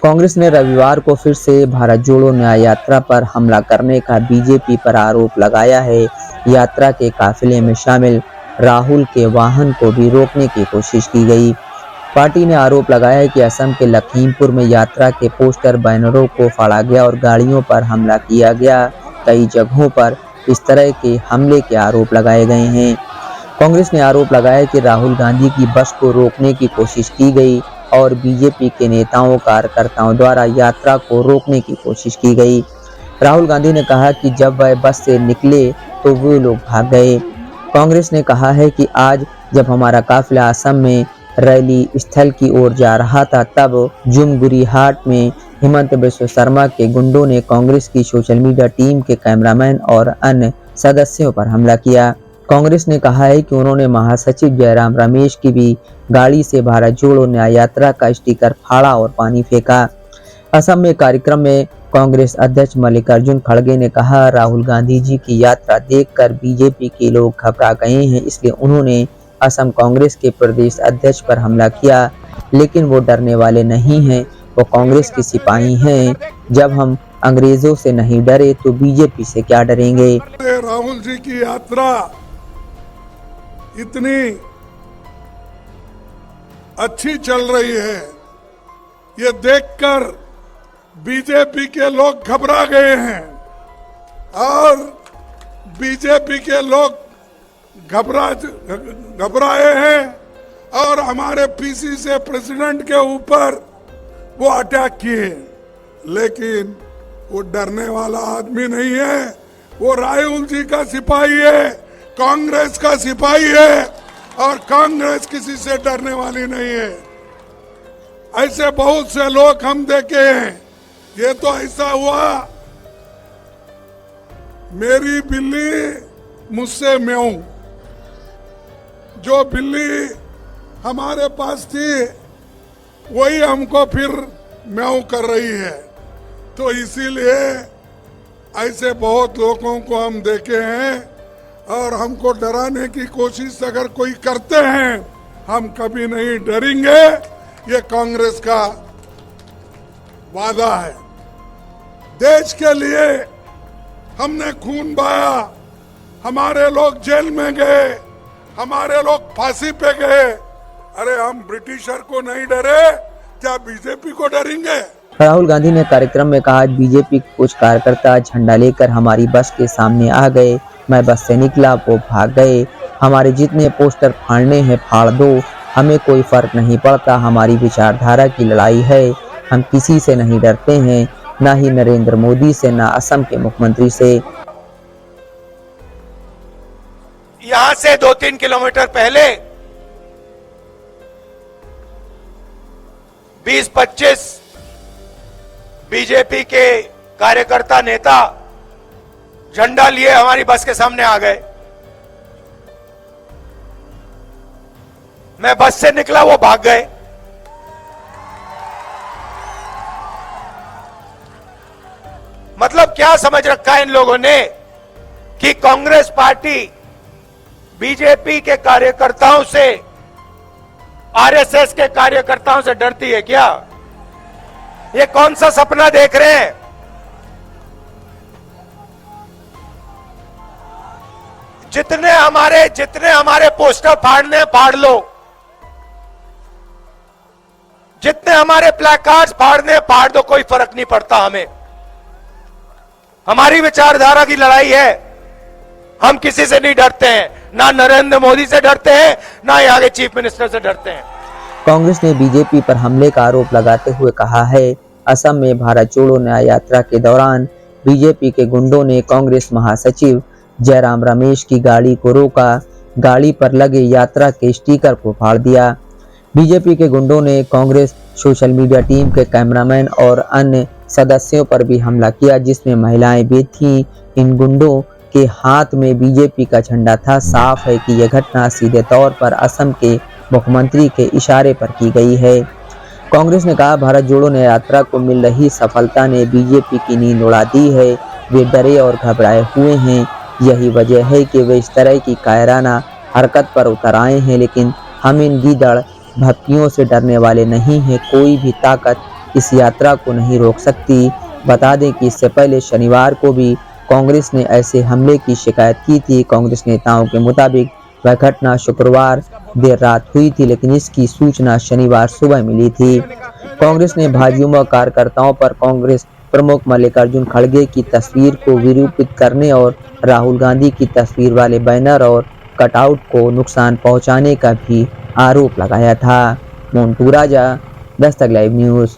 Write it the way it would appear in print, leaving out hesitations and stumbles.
कांग्रेस ने रविवार को फिर से भारत जोड़ो न्याय यात्रा पर हमला करने का बीजेपी पर आरोप लगाया है। यात्रा के काफिले में शामिल राहुल के वाहन को भी रोकने की कोशिश की गई। पार्टी ने आरोप लगाया है कि असम के लखीमपुर में यात्रा के पोस्टर बैनरों को फाड़ा गया और गाड़ियों पर हमला किया गया। कई जगहों पर इस तरह के हमले के आरोप लगाए गए हैं। कांग्रेस ने आरोप लगाया कि राहुल गांधी की बस को रोकने की कोशिश की गई और बीजेपी के नेताओं कार्यकर्ताओं द्वारा यात्रा को रोकने की कोशिश की गई। राहुल गांधी ने कहा कि जब वह बस से निकले तो वे लोग भाग गए। कांग्रेस ने कहा है कि आज जब हमारा काफिला असम में रैली स्थल की ओर जा रहा था तब जुमगुरी हाट में हेमंत बिश्व शर्मा के गुंडों ने कांग्रेस की सोशल मीडिया टीम के कैमरामैन और अन्य सदस्यों पर हमला किया। कांग्रेस ने कहा है कि उन्होंने महासचिव जयराम रमेश की भी गाड़ी से भारत जोड़ो न्याय यात्रा का स्टिकर फाड़ा और पानी फेंका। असम में कार्यक्रम में कांग्रेस अध्यक्ष मल्लिकार्जुन खड़गे ने कहा, राहुल गांधी जी की यात्रा देखकर बीजेपी के लोग घबरा गए हैं, इसलिए उन्होंने असम कांग्रेस के प्रदेश अध्यक्ष पर हमला किया, लेकिन वो डरने वाले नहीं हैं, वो कांग्रेस के सिपाही हैं। जब हम अंग्रेजों से नहीं डरे तो बीजेपी से क्या डरेंगे। राहुल जी की यात्रा इतनी अच्छी चल रही है, ये देखकर बीजेपी के लोग घबरा गए हैं और बीजेपी के लोग घबराए हैं और हमारे पीसी से प्रेसिडेंट के ऊपर वो अटैक किए, लेकिन वो डरने वाला आदमी नहीं है। वो राहुल जी का सिपाही है, कांग्रेस का सिपाही है और कांग्रेस किसी से डरने वाली नहीं है। ऐसे बहुत से लोग हम देखे हैं। ये तो ऐसा हुआ, मेरी बिल्ली मुझसे म्याऊं, जो बिल्ली हमारे पास थी वही हमको फिर म्याऊं कर रही है। तो इसीलिए ऐसे बहुत लोगों को हम देखे हैं और हमको डराने की कोशिश अगर कोई करते हैं, हम कभी नहीं डरेंगे। ये कांग्रेस का वादा है। देश के लिए हमने खून बहाया, हमारे लोग जेल में गए, हमारे लोग फांसी पे गए। अरे हम ब्रिटिशर को नहीं डरे, क्या बीजेपी को डरेंगे। राहुल गांधी ने कार्यक्रम में कहा, बीजेपी के कुछ कार्यकर्ता झंडा लेकर हमारी बस के सामने आ गए, मैं बस से निकला, वो भाग गए। हमारे जितने पोस्टर फाड़ने हैं फाड़ दो, हमें कोई फर्क नहीं पड़ता। हमारी विचारधारा की लड़ाई है, हम किसी से नहीं डरते हैं, ना ही नरेंद्र मोदी से, ना असम के मुख्यमंत्री से। यहां से 2-3 किलोमीटर पहले 20-25 बीजेपी के कार्यकर्ता नेता झंडा लिए हमारी बस के सामने आ गए। मैं बस से निकला, वो भाग गए। मतलब क्या समझ रखा है इन लोगों ने कि कांग्रेस पार्टी बीजेपी के कार्यकर्ताओं से, आरएसएस के कार्यकर्ताओं से डरती है क्या? ये कौन सा सपना देख रहे हैं? जितने हमारे पोस्टर फाड़ने फाड़ लो, जितने हमारे प्लेकार्ड्स फाड़ने फाड़ दो, कोई फर्क नहीं पड़ता हमें। हमारी विचारधारा की लड़ाई है, हम किसी से नहीं डरते हैं, ना नरेंद्र मोदी से डरते हैं, ना यहाँ के चीफ मिनिस्टर से डरते हैं। कांग्रेस ने बीजेपी पर हमले का आरोप लगाते हुए कहा है, असम में भारत जोड़ो न्याय यात्रा के दौरान बीजेपी के गुंडों ने कांग्रेस महासचिव जयराम रमेश की गाड़ी को रोका, गाड़ी पर लगे यात्रा के स्टिकर को फाड़ दिया। बीजेपी के गुंडों ने कांग्रेस सोशल मीडिया टीम के कैमरामैन और अन्य सदस्यों पर भी हमला किया, जिसमें महिलाएं भी थीं। इन गुंडों के हाथ में बीजेपी का झंडा था। साफ है कि यह घटना सीधे तौर पर असम के मुख्यमंत्री के इशारे पर की गई है। कांग्रेस ने कहा, भारत जोड़ो न्याय यात्रा को मिल रही सफलता ने बीजेपी की नींद उड़ा दी है। वे डरे और घबराए हुए हैं, यही वजह है कि वे इस तरह की कायराना हरकत पर उतर आए हैं। लेकिन हम इन गीदड़ भक्तियों से डरने वाले नहीं हैं। कोई भी ताकत इस यात्रा को नहीं रोक सकती। बता दें कि इससे पहले शनिवार को भी कांग्रेस ने ऐसे हमले की शिकायत की थी। कांग्रेस नेताओं के मुताबिक वह घटना शुक्रवार देर रात हुई थी, लेकिन इसकी सूचना शनिवार सुबह मिली थी। कांग्रेस ने भाजयुमो व कार्यकर्ताओं पर कांग्रेस प्रमुख मल्लिकार्जुन खड़गे की तस्वीर को विरूपित करने और राहुल गांधी की तस्वीर वाले बैनर और कटआउट को नुकसान पहुंचाने का भी आरोप लगाया था। मोन्टू राजा, दस्तक लाइव न्यूज़।